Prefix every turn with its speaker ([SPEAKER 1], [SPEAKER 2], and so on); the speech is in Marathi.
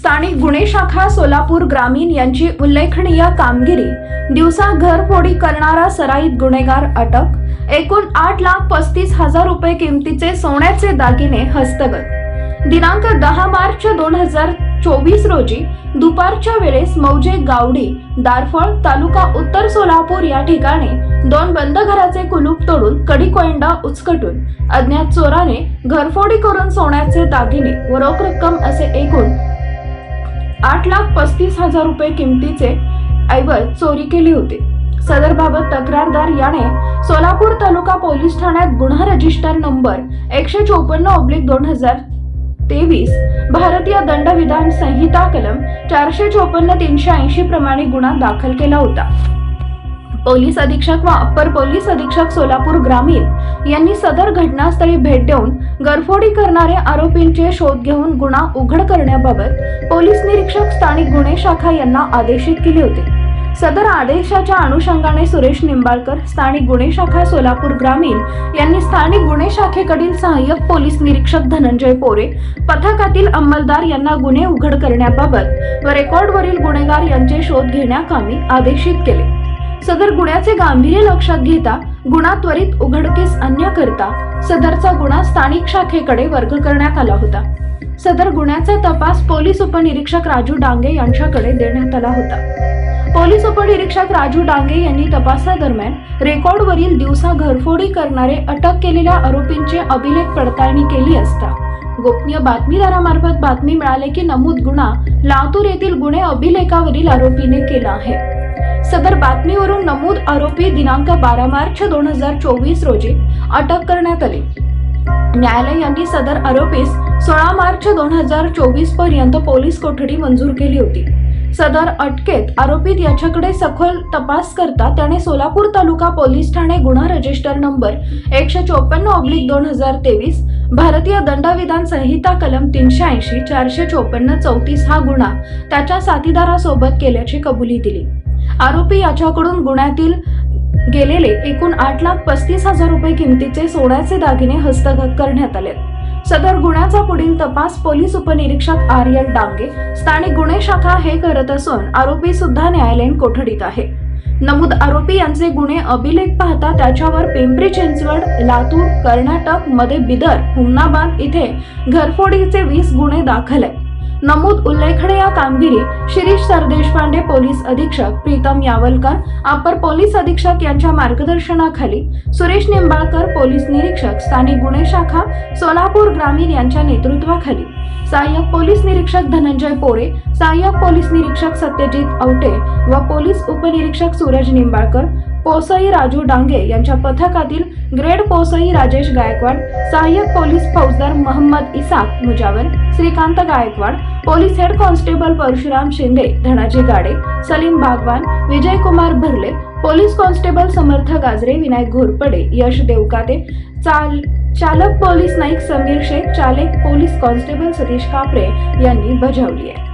[SPEAKER 1] स्थानिक गुन्हे शाखा सोलापूर ग्रामीण यांची उल्लेखनीय कामगिरी। दिवसा घरफोडी करणारा सराईत गुन्हेगार अटक। एकूण 8,35,000 रुपये किमतीचे सोन्याचे दागिने हस्तगत। दिनांक 10 मार्च 2024 रोजी दुपारच्या वेळेस मौजे गावडी दारफळ तालुका उत्तर सोलापूर या ठिकाणी 2 बंद घराचे कुलूप तोडून कडीकोंडा उचकटून अज्ञात चोराने घरफोडी करून सोन्याचे दागिने व रोख रक्कम असे एकूण 8,35,000 रुपये किमतीचे ऐवज चोरी केली होती। सदर बाबत तक्रारदार याने सोलापूर तालुका पोलीस ठाण्यात गुन्हा रजिस्टर नंबर 154/2023 भारतीय दंडविधान संहिता कलम 454-380 प्रमाणे गुन्हा दाखल केला होता। पोलीस अधीक्षक व अप्पर पोलीस अधीक्षक सोलापूर ग्रामीण यांनी सदर घटनास्थळी भेट देऊन घरफोडी करणाऱ्या आरोपींचे शोध घेऊन गुन्हा उघड करण्याबाबत पोलीस निरीक्षक स्थानिक गुन्हे शाखा यांना आदेशित केले होते। सदर आदेशाच्या अनुषंगाने सुरेश निंबाळकर स्थानिक गुन्हे शाखा सोलापूर ग्रामीण यांनी स्थानिक गुन्हे शाखेकडील सहाय्यक पोलीस निरीक्षक धनंजय पोरे पथकातील अंमलदार यांना गुन्हे उघड करण्याबाबत व रेकॉर्डवरील गुन्हेगार यांचे शोध घेण्याकामी आदेशित केले। सदर गुन्ह्याचे गांभीर्य लक्षात घेता गुन्हा त्वरित उघडकीस आणण्याकरता सदरचा गुन्हा स्थानिक शाखेकडे वर्ग करण्यात आला होता। सदर गुन्ह्याचा तपास पोलीस उपनिरीक्षक राजू डांगे यांच्याकडे देण्यात आला होता। पोलीस उपनिरीक्षक राजू डांगे यांनी तपासादरम्यान रेकॉर्डवरील दिवसा घरफोडी करणारे अटक केलेल्या आरोपींचे अभिलेख पडताळणी केली असता गोपनीय बातमीदारामार्फत बातमी मिळाली की नमूद गुन्हा लातूर येथील गुन्हे अभिलेखावरील आरोपीने केला आहे। सदर बातमीवरून नमूद आरोपी दिनांक 12 मार्च 2024 रोजी अटक करण्यात आली। न्यायालयाने सदर आरोपीस 16 मार्च 2024 पर्यंत पोलीस कोठडी मंजूर केली होती। सदर अटकेत आरोपीत याच्याकडे सखोल तपास करता त्याने सोलापूर तालुका पोलीस ठाणे गुन्हा रजिस्टर नंबर 154/2023 भारतीय दंडविधान संहिता कलम 380 454 34 हा गुन्हा त्याच्या साथीदारासोबत केल्याची कबुली दिली। आरोपी याच्याकडून गुन्ह्यातील गेलेले एकूण 8,35,000 रुपये किमतीचे सोन्याचे दागिने हस्तगत करण्यात आले। सदर गुन्ह्याचा पुढील तपास पोलीस उपनिरीक्षक आर्यल डांगे स्थानिक गुन्हे शाखा हे करत असून आरोपी सुद्धा न्यायालयीन कोठडीत आहे। नमूद आरोपी यांचे गुन्हे अभिलेख पाहता त्याच्यावर पिंपरी चिंचवड, लातूर, कर्नाटक मध्ये बिदर, हुमनाबाद इथे घरफोडीचे 20 गुन्हे दाखल आहेत। नमूद उल्लेखनीय कामगिरी शिरीष सरदेशपांडे पोलीस अधीक्षक, प्रीतम यावलकर अपर पोलीस अधीक्षक यांच्या मार्गदर्शनाखाली सुरेश निंबाळकर पोलीस निरीक्षक स्थानिक गुन्हे शाखा सोलापूर ग्रामीण यांच्या नेतृत्वाखाली सहाय्यक पोलीस निरीक्षक धनंजय पोरे, सहाय्यक पोलीस निरीक्षक सत्यजित आवटे व पोलीस उपनिरीक्षक सूरज निंबाळकर, पोसई राजू डांगे यांच्या पथकातील ग्रेड पोसई राजेश गायकवाड, सहाय्यक पोलीस फौजदार Mohammad Isaq Mujawar, Shrikant Gaikwad, police head constable Parshuram Shinde, Dhanaji Gade, Salim Bagwan, Vijay Kumar Bharle, police constable Samarth Gajare, Vinayak Ghorpade, Yash Devkate, चालक पोलीस नाईक समीर शेख, चालक पोलीस कॉन्स्टेबल सतीश कापरे यांनी बजावली आहे।